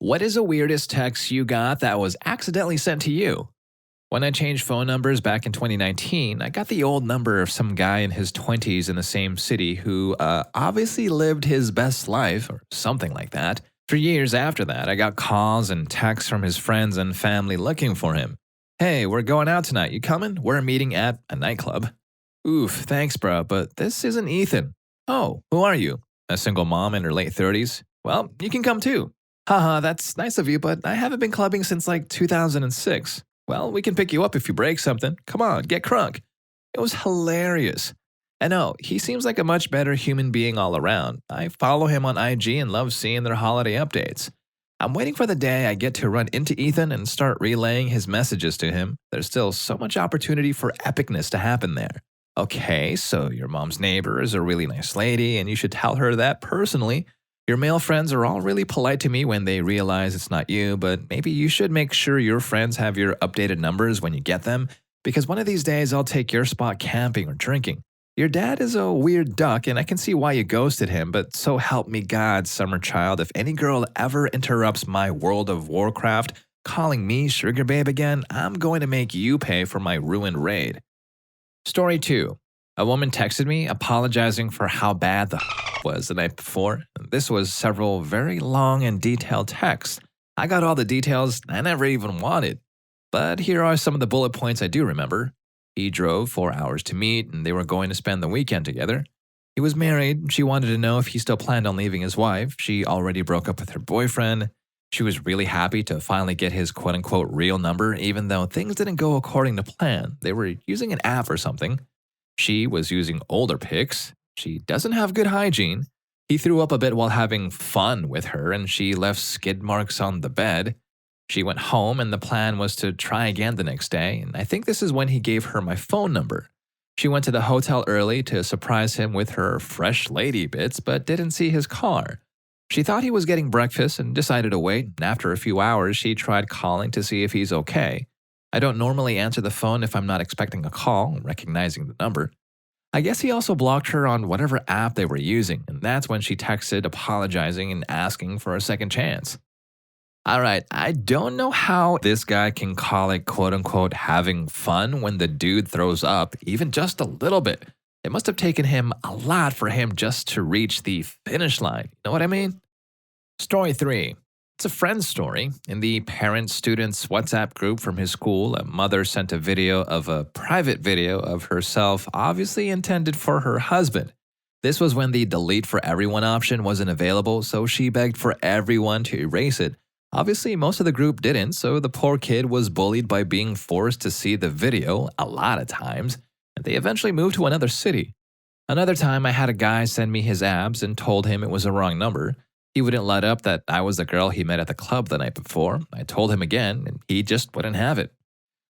What is the weirdest text you got that was accidentally sent to you? When I changed phone numbers back in 2019, I got the old number of some guy in his 20s in the same city who obviously lived his best life or something like that. For years after that, I got calls and texts from his friends and family looking for him. Hey, we're going out tonight. You coming? We're meeting at a nightclub. Oof, thanks, bro, but this isn't Ethan. Oh, who are you? A single mom in her late 30s? Well, you can come too. Haha, that's nice of you, but I haven't been clubbing since like 2006. Well, we can pick you up if you break something. Come on, get crunk. It was hilarious. And no, he seems like a much better human being all around. I follow him on IG and love seeing their holiday updates. I'm waiting for the day I get to run into Ethan and start relaying his messages to him. There's still so much opportunity for epicness to happen there. Okay, so your mom's neighbor is a really nice lady, and you should tell her that personally. Your male friends are all really polite to me when they realize it's not you, but maybe you should make sure your friends have your updated numbers when you get them, because one of these days I'll take your spot camping or drinking. Your dad is a weird duck, and I can see why you ghosted him, but so help me God, summer child, if any girl ever interrupts my World of Warcraft calling me sugar babe again, I'm going to make you pay for my ruined raid. Story 2. A woman texted me apologizing for how bad the was the night before. This was several very long and detailed texts. I got all the details I never even wanted. But here are some of the bullet points I do remember. He drove 4 hours to meet, and they were going to spend the weekend together. He was married. She wanted to know if he still planned on leaving his wife. She already broke up with her boyfriend. She was really happy to finally get his quote-unquote real number, even though things didn't go according to plan. They were using an app or something. She was using older pics. She doesn't have good hygiene. He threw up a bit while having fun with her, and she left skid marks on the bed. She went home, and the plan was to try again the next day, and I think this is when he gave her my phone number. She went to the hotel early to surprise him with her fresh lady bits, but didn't see his car. She thought he was getting breakfast and decided to wait, and after a few hours, she tried calling to see if he's okay. I don't normally answer the phone if I'm not expecting a call, recognizing the number. I guess he also blocked her on whatever app they were using, and that's when she texted apologizing and asking for a second chance. Alright, I don't know how this guy can call it quote-unquote having fun when the dude throws up, even just a little bit. It must have taken him a lot for him just to reach the finish line. You know what I mean? Story 3. It's a friend's story. In the parent-students WhatsApp group from his school, a mother sent a video of a private video of herself obviously intended for her husband. This was when the delete for everyone option wasn't available, so she begged for everyone to erase it. Obviously, most of the group didn't, so the poor kid was bullied by being forced to see the video a lot of times, and they eventually moved to another city. Another time, I had a guy send me his abs and told him it was a wrong number. He wouldn't let up that I was the girl he met at the club the night before. I told him again, and he just wouldn't have it.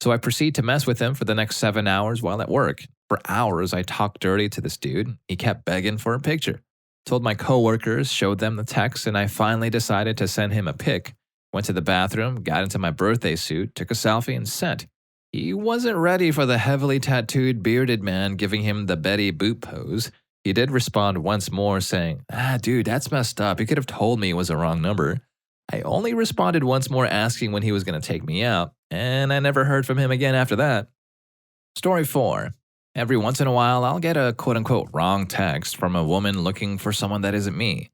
So I proceed to mess with him for the next 7 hours while at work. For hours, I talked dirty to this dude. He kept begging for a picture. Told my coworkers, showed them the text, and I finally decided to send him a pic. Went to the bathroom, got into my birthday suit, took a selfie, and sent. He wasn't ready for the heavily tattooed, bearded man giving him the Betty Boop pose. He did respond once more saying, dude, that's messed up. You could have told me it was a wrong number. I only responded once more asking when he was going to take me out, and I never heard from him again after that. Story 4. Every once in a while, I'll get a quote-unquote wrong text from a woman looking for someone that isn't me.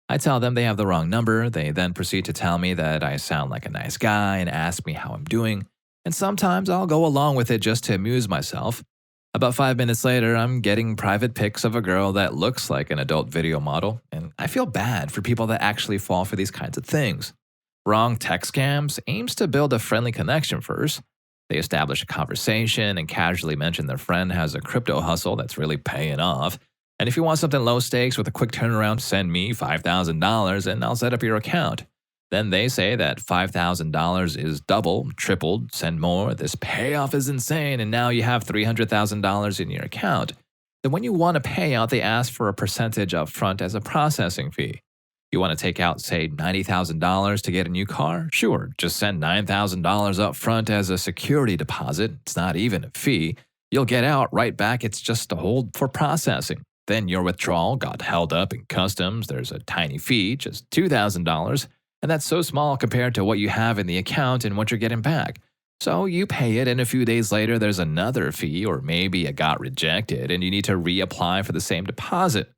I tell them they have the wrong number. They then proceed to tell me that I sound like a nice guy and ask me how I'm doing. And sometimes I'll go along with it just to amuse myself. About 5 minutes later, I'm getting private pics of a girl that looks like an adult video model, and I feel bad for people that actually fall for these kinds of things. Wrong text scams aims to build a friendly connection first. They establish a conversation and casually mention their friend has a crypto hustle that's really paying off. And if you want something low stakes with a quick turnaround, send me $5,000 and I'll set up your account. Then they say that $5,000 is double, tripled, send more, this payoff is insane, and now you have $300,000 in your account. Then when you want a payout, they ask for a percentage up front as a processing fee. You want to take out, say, $90,000 to get a new car? Sure, just send $9,000 up front as a security deposit. It's not even a fee. You'll get out right back, it's just a hold for processing. Then your withdrawal got held up in customs, there's a tiny fee, just $2,000. And that's so small compared to what you have in the account and what you're getting back. So you pay it, and a few days later, there's another fee, or maybe it got rejected, and you need to reapply for the same deposit.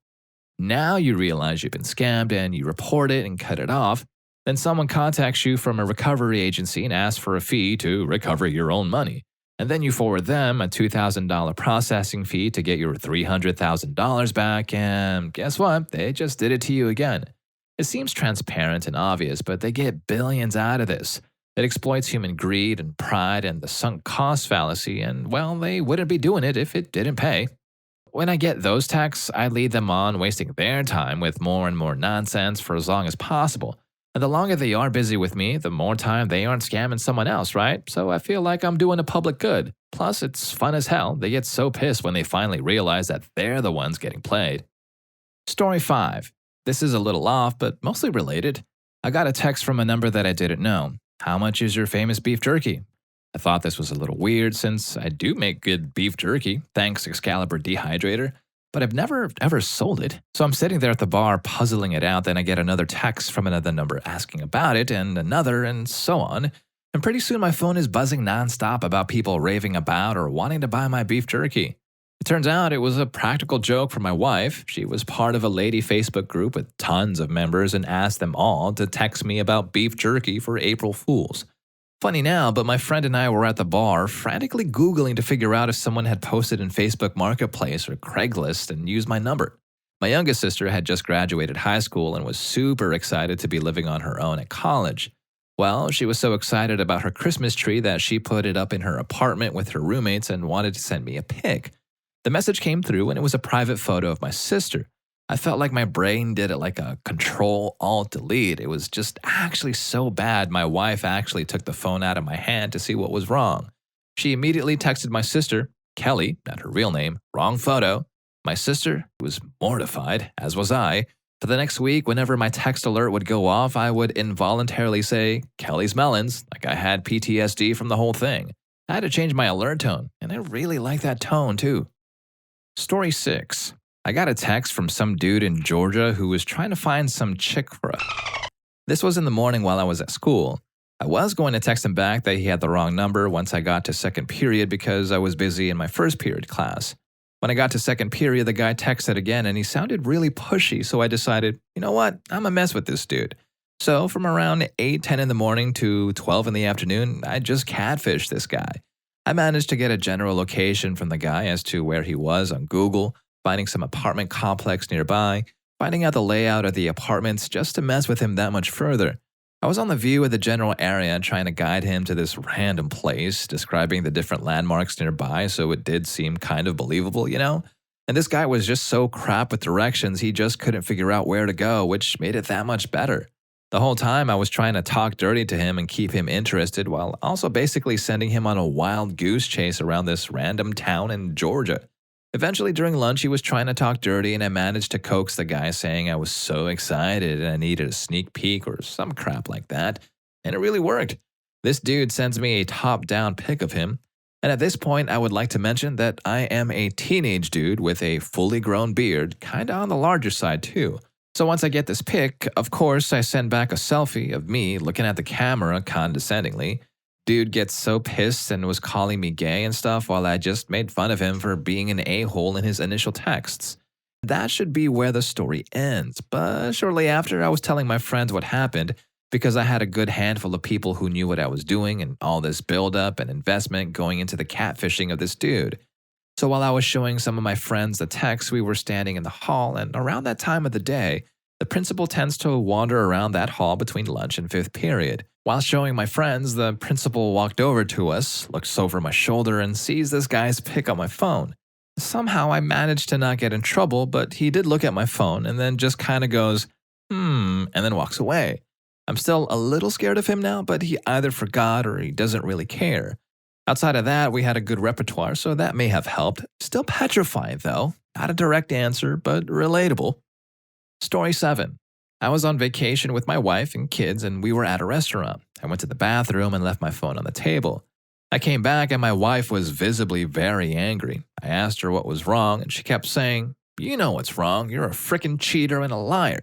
Now you realize you've been scammed and you report it and cut it off. Then someone contacts you from a recovery agency and asks for a fee to recover your own money. And then you forward them a $2,000 processing fee to get your $300,000 back, and guess what? They just did it to you again. It seems transparent and obvious, but they get billions out of this. It exploits human greed and pride and the sunk cost fallacy, and well, they wouldn't be doing it if it didn't pay. When I get those texts, I lead them on, wasting their time with more and more nonsense for as long as possible. And the longer they are busy with me, the more time they aren't scamming someone else, right? So I feel like I'm doing a public good. Plus, it's fun as hell. They get so pissed when they finally realize that they're the ones getting played. Story 5. This is a little off, but mostly related. I got a text from a number that I didn't know. How much is your famous beef jerky? I thought this was a little weird since I do make good beef jerky, thanks Excalibur Dehydrator, but I've never ever sold it. So I'm sitting there at the bar puzzling it out, then I get another text from another number asking about it, and another, and so on. And pretty soon my phone is buzzing nonstop about people raving about or wanting to buy my beef jerky. It turns out it was a practical joke from my wife. She was part of a lady Facebook group with tons of members and asked them all to text me about beef jerky for April Fools. Funny now, but my friend and I were at the bar frantically Googling to figure out if someone had posted in Facebook Marketplace or Craigslist and used my number. My youngest sister had just graduated high school and was super excited to be living on her own at college. Well, she was so excited about her Christmas tree that she put it up in her apartment with her roommates and wanted to send me a pic. The message came through and it was a private photo of my sister. I felt like my brain did it like a Control-Alt-Delete. It was just actually so bad my wife actually took the phone out of my hand to see what was wrong. She immediately texted my sister, Kelly, not her real name, wrong photo. My sister was mortified, as was I. For the next week, whenever my text alert would go off, I would involuntarily say, Kelly's Melons, like I had PTSD from the whole thing. I had to change my alert tone, and I really like that tone too. Story 6. I got a text from some dude in Georgia who was trying to find some chick for us. This was in the morning while I was at school. I was going to text him back that he had the wrong number once I got to second period because I was busy in my first period class. When I got to second period, the guy texted again and he sounded really pushy, so I decided, you know what, I'm a mess with this dude. So from around 8:10 in the morning to 12 in the afternoon, I just catfished this guy. I managed to get a general location from the guy as to where he was on Google, finding some apartment complex nearby, finding out the layout of the apartments just to mess with him that much further. I was on the view of the general area trying to guide him to this random place, describing the different landmarks nearby so it did seem kind of believable, you know? And this guy was just so crap with directions he just couldn't figure out where to go, which made it that much better. The whole time I was trying to talk dirty to him and keep him interested while also basically sending him on a wild goose chase around this random town in Georgia. Eventually, during lunch, he was trying to talk dirty, and I managed to coax the guy saying I was so excited and I needed a sneak peek or some crap like that. And it really worked. This dude sends me a top-down pic of him. And at this point, I would like to mention that I am a teenage dude with a fully grown beard, kinda on the larger side too. So once I get this pic, of course, I send back a selfie of me looking at the camera condescendingly. Dude gets so pissed and was calling me gay and stuff while I just made fun of him for being an a-hole in his initial texts. That should be where the story ends, but shortly after I was telling my friends what happened because I had a good handful of people who knew what I was doing and all this build-up and investment going into the catfishing of this dude. So while I was showing some of my friends the text, we were standing in the hall, and around that time of the day, the principal tends to wander around that hall between lunch and fifth period. While showing my friends, the principal walked over to us, looks over my shoulder, and sees this guy's pic on my phone. Somehow I managed to not get in trouble, but he did look at my phone and then just kind of goes, and then walks away. I'm still a little scared of him now, but he either forgot or he doesn't really care. Outside of that, we had a good repertoire, so that may have helped. Still petrified, though. Not a direct answer, but relatable. Story 7. I was on vacation with my wife and kids, and we were at a restaurant. I went to the bathroom and left my phone on the table. I came back, and my wife was visibly very angry. I asked her what was wrong, and she kept saying, "You know what's wrong. You're a frickin' cheater and a liar."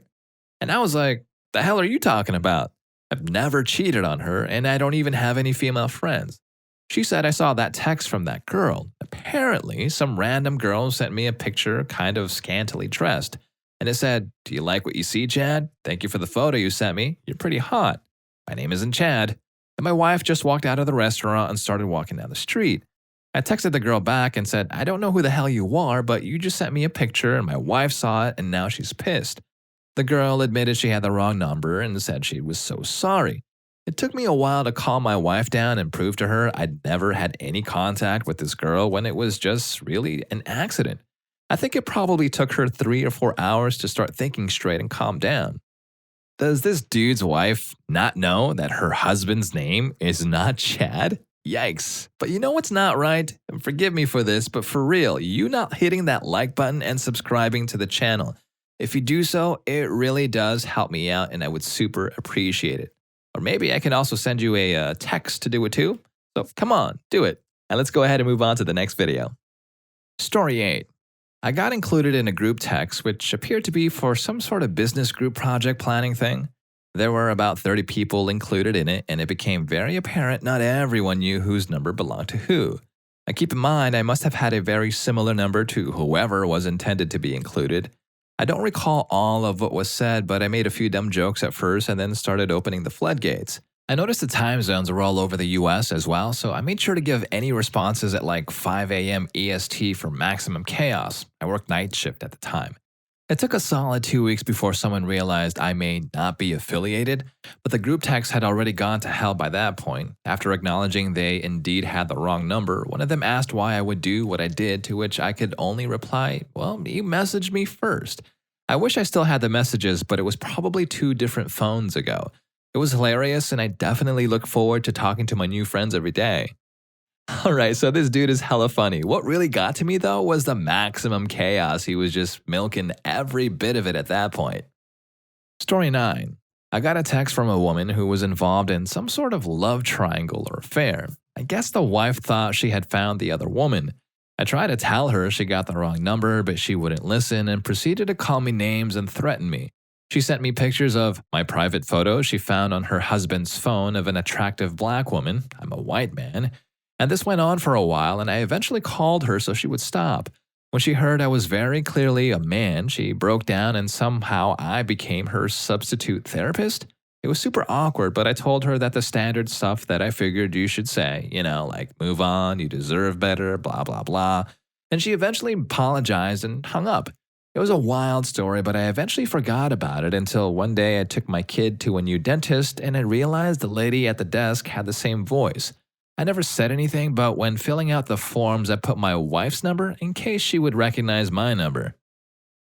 And I was like, "The hell are you talking about?" I've never cheated on her, and I don't even have any female friends. She said I saw that text from that girl. Apparently, some random girl sent me a picture, kind of scantily dressed. And it said, "Do you like what you see, Chad? Thank you for the photo you sent me. You're pretty hot. My name isn't Chad." And my wife just walked out of the restaurant and started walking down the street. I texted the girl back and said, "I don't know who the hell you are, but you just sent me a picture and my wife saw it and now she's pissed." The girl admitted she had the wrong number and said she was so sorry. It took me a while to calm my wife down and prove to her I'd never had any contact with this girl when it was just really an accident. I think it probably took her 3 or 4 hours to start thinking straight and calm down. Does this dude's wife not know that her husband's name is not Chad? Yikes. But you know what's not right? And forgive me for this, but for real, you not hitting that like button and subscribing to the channel. If you do so, it really does help me out and I would super appreciate it. Or maybe I can also send you a text to do it too. So come on, do it. And let's go ahead and move on to the next video. Story 8. I got included in a group text which appeared to be for some sort of business group project planning thing. There were about 30 people included in it, and it became very apparent not everyone knew whose number belonged to who. Now keep in mind, I must have had a very similar number to whoever was intended to be included. I don't recall all of what was said, but I made a few dumb jokes at first and then started opening the floodgates. I noticed the time zones were all over the US as well, so I made sure to give any responses at like 5 a.m. EST for maximum chaos. I worked night shift at the time. It took a solid 2 weeks before someone realized I may not be affiliated, but the group text had already gone to hell by that point. After acknowledging they indeed had the wrong number, one of them asked why I would do what I did, to which I could only reply, "Well, you messaged me first." I wish I still had the messages, but it was probably 2 different phones ago. It was hilarious, and I definitely look forward to talking to my new friends every day. Alright, so this dude is hella funny. What really got to me though was the maximum chaos. He was just milking every bit of it at that point. Story 9. I got a text from a woman who was involved in some sort of love triangle or affair. I guess the wife thought she had found the other woman. I tried to tell her she got the wrong number, but she wouldn't listen and proceeded to call me names and threaten me. She sent me pictures of my private photos she found on her husband's phone of an attractive black woman. I'm a white man. And this went on for a while, and I eventually called her so she would stop. When she heard I was very clearly a man, she broke down and somehow I became her substitute therapist. It was super awkward, but I told her that the standard stuff that I figured you should say, like move on, you deserve better, blah, blah, blah. And she eventually apologized and hung up. It was a wild story, but I eventually forgot about it until one day I took my kid to a new dentist and I realized the lady at the desk had the same voice. I never said anything, but when filling out the forms, I put my wife's number in case she would recognize my number.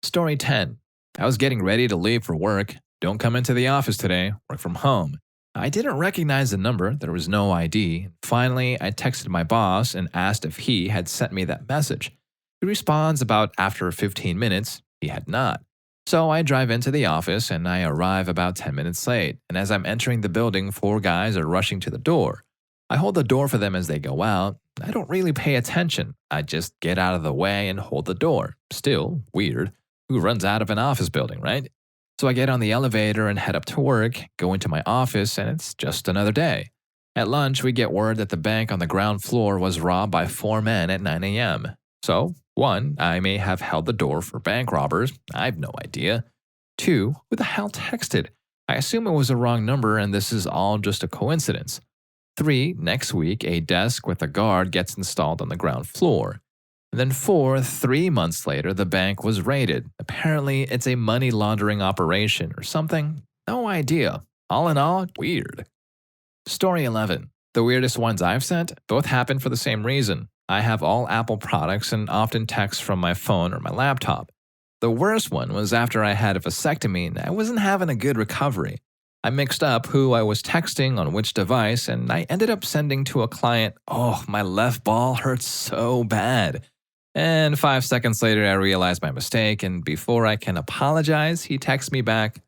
Story 10. I was getting ready to leave for work. Don't come into the office today, work from home. I didn't recognize the number, there was no ID. Finally, I texted my boss and asked if he had sent me that message. He responds about after 15 minutes, he had not. So I drive into the office and I arrive about 10 minutes late, and as I'm entering the building, 4 guys are rushing to the door. I hold the door for them as they go out. I don't really pay attention. I just get out of the way and hold the door. Still, weird. Who runs out of an office building, right? So I get on the elevator and head up to work, go into my office, and it's just another day. At lunch, we get word that the bank on the ground floor was robbed by 4 men at 9 a.m. So, 1, I may have held the door for bank robbers. I have no idea. 2, who the hell texted? I assume it was a wrong number and this is all just a coincidence. 3, next week, a desk with a guard gets installed on the ground floor. And then 4, 3 months later, the bank was raided. Apparently, it's a money laundering operation or something. No idea. All in all, weird. Story 11. The weirdest ones I've sent both happened for the same reason. I have all Apple products and often text from my phone or my laptop. The worst one was after I had a vasectomy and I wasn't having a good recovery. I mixed up who I was texting on which device, and I ended up sending to a client, "Oh, my left ball hurts so bad." And 5 seconds later, I realized my mistake, and before I can apologize, he texts me back,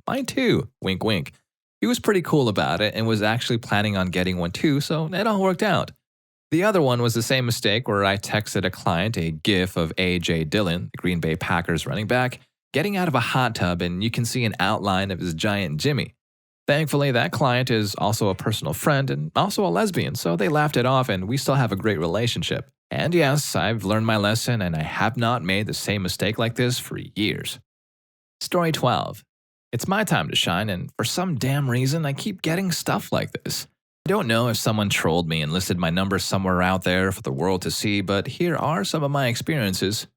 "Mine too, wink wink." He was pretty cool about it and was actually planning on getting one too, so it all worked out. The other one was the same mistake where I texted a client a GIF of A.J. Dillon, the Green Bay Packers running back, getting out of a hot tub, and you can see an outline of his giant Jimmy. Thankfully, that client is also a personal friend and also a lesbian, so they laughed it off and we still have a great relationship. And yes, I've learned my lesson and I have not made the same mistake like this for years. Story 12. It's my time to shine, and for some damn reason, I keep getting stuff like this. I don't know if someone trolled me and listed my number somewhere out there for the world to see, but here are some of my experiences.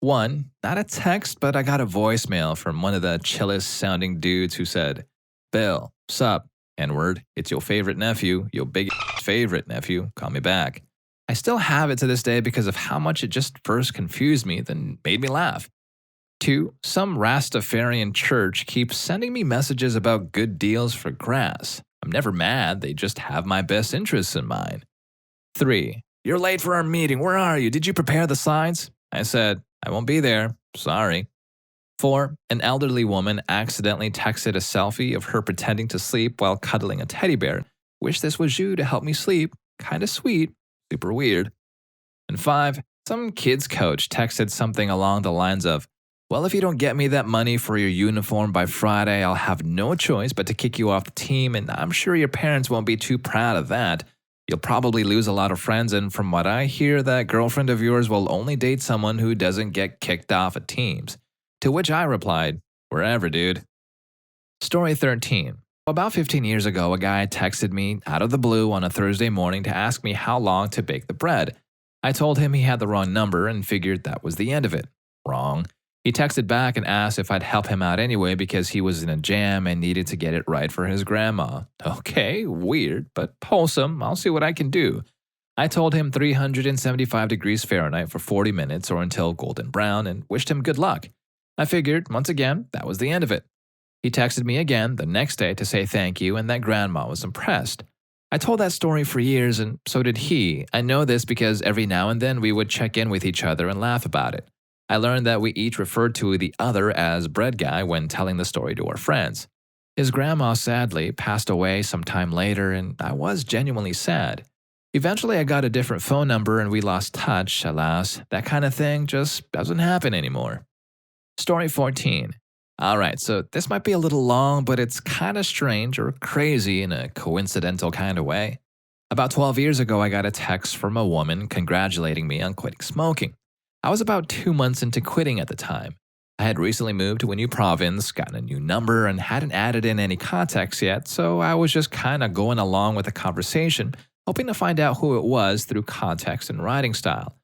1. Not a text, but I got a voicemail from one of the chillest sounding dudes who said, "Bill, sup, N-word, it's your favorite nephew, your big favorite nephew, call me back." I still have it to this day because of how much it just first confused me, then made me laugh. 2. Some Rastafarian church keeps sending me messages about good deals for grass. I'm never mad, they just have my best interests in mind. 3. You're late for our meeting, where are you? Did you prepare the slides? I said, I won't be there, sorry. 4. An elderly woman accidentally texted a selfie of her pretending to sleep while cuddling a teddy bear. Wish this was you to help me sleep. Kinda sweet, super weird. And 5. Some kids coach texted something along the lines of, "Well, if you don't get me that money for your uniform by Friday, I'll have no choice but to kick you off the team, and I'm sure your parents won't be too proud of that. You'll probably lose a lot of friends, and from what I hear, that girlfriend of yours will only date someone who doesn't get kicked off at teams." To which I replied, "Wherever, dude." Story 13. About 15 years ago, a guy texted me out of the blue on a Thursday morning to ask me how long to bake the bread. I told him he had the wrong number and figured that was the end of it. Wrong. He texted back and asked if I'd help him out anyway because he was in a jam and needed to get it right for his grandma. Okay, weird, but wholesome. I'll see what I can do. I told him 375 degrees Fahrenheit for 40 minutes or until golden brown and wished him good luck. I figured, once again, that was the end of it. He texted me again the next day to say thank you and that grandma was impressed. I told that story for years and so did he. I know this because every now and then we would check in with each other and laugh about it. I learned that we each referred to the other as bread guy when telling the story to our friends. His grandma sadly passed away some time later and I was genuinely sad. Eventually I got a different phone number and we lost touch. Alas, that kind of thing just doesn't happen anymore. Story 14. Alright, so this might be a little long, but it's kind of strange or crazy in a coincidental kind of way. About 12 years ago, I got a text from a woman congratulating me on quitting smoking. I was about 2 months into quitting at the time. I had recently moved to a new province, gotten a new number, and hadn't added in any contacts yet, so I was just kind of going along with the conversation, hoping to find out who it was through context and writing style.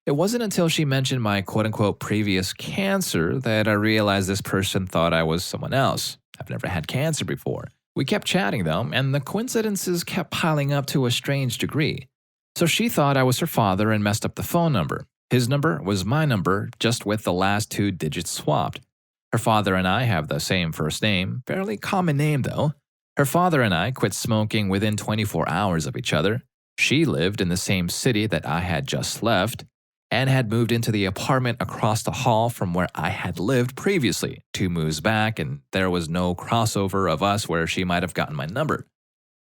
It wasn't until she mentioned my quote-unquote previous cancer that I realized this person thought I was someone else. I've never had cancer before. We kept chatting though, and the coincidences kept piling up to a strange degree. So she thought I was her father and messed up the phone number. His number was my number, just with the last 2 digits swapped. Her father and I have the same first name, fairly common name though. Her father and I quit smoking within 24 hours of each other. She lived in the same city that I had just left, and had moved into the apartment across the hall from where I had lived previously, 2 moves back, and there was no crossover of us where she might have gotten my number.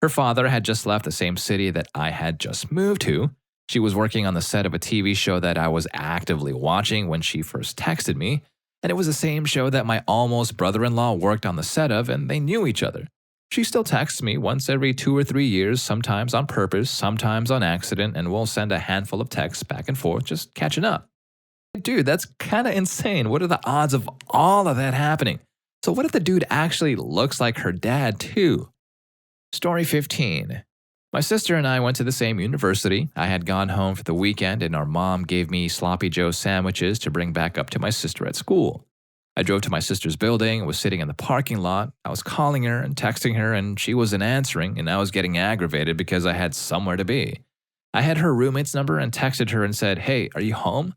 Her father had just left the same city that I had just moved to. She was working on the set of a TV show that I was actively watching when she first texted me, and it was the same show that my almost brother-in-law worked on the set of, and they knew each other. She still texts me once every 2 or 3 years, sometimes on purpose, sometimes on accident, and we'll send a handful of texts back and forth, just catching up. Dude, that's kind of insane. What are the odds of all of that happening? So what if the dude actually looks like her dad too? Story 15. My sister and I went to the same university. I had gone home for the weekend and our mom gave me Sloppy Joe sandwiches to bring back up to my sister at school. I drove to my sister's building and was sitting in the parking lot. I was calling her and texting her and she wasn't answering and I was getting aggravated because I had somewhere to be. I had her roommate's number and texted her and said, "Hey, are you home?"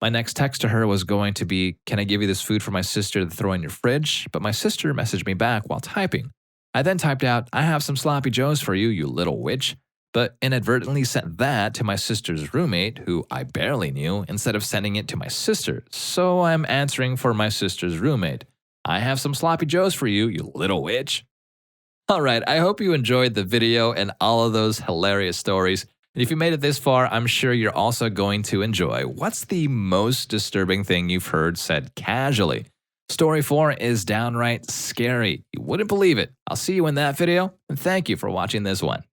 My next text to her was going to be, "Can I give you this food for my sister to throw in your fridge?" But my sister messaged me back while typing. I then typed out, "I have some Sloppy Joes for you, you little witch," but inadvertently sent that to my sister's roommate, who I barely knew, instead of sending it to my sister. So I'm answering for my sister's roommate. "I have some Sloppy Joes for you, you little witch." Alright, I hope you enjoyed the video and all of those hilarious stories. And if you made it this far, I'm sure you're also going to enjoy what's the most disturbing thing you've heard said casually. Story 4 is downright scary. You wouldn't believe it. I'll see you in that video, and thank you for watching this one.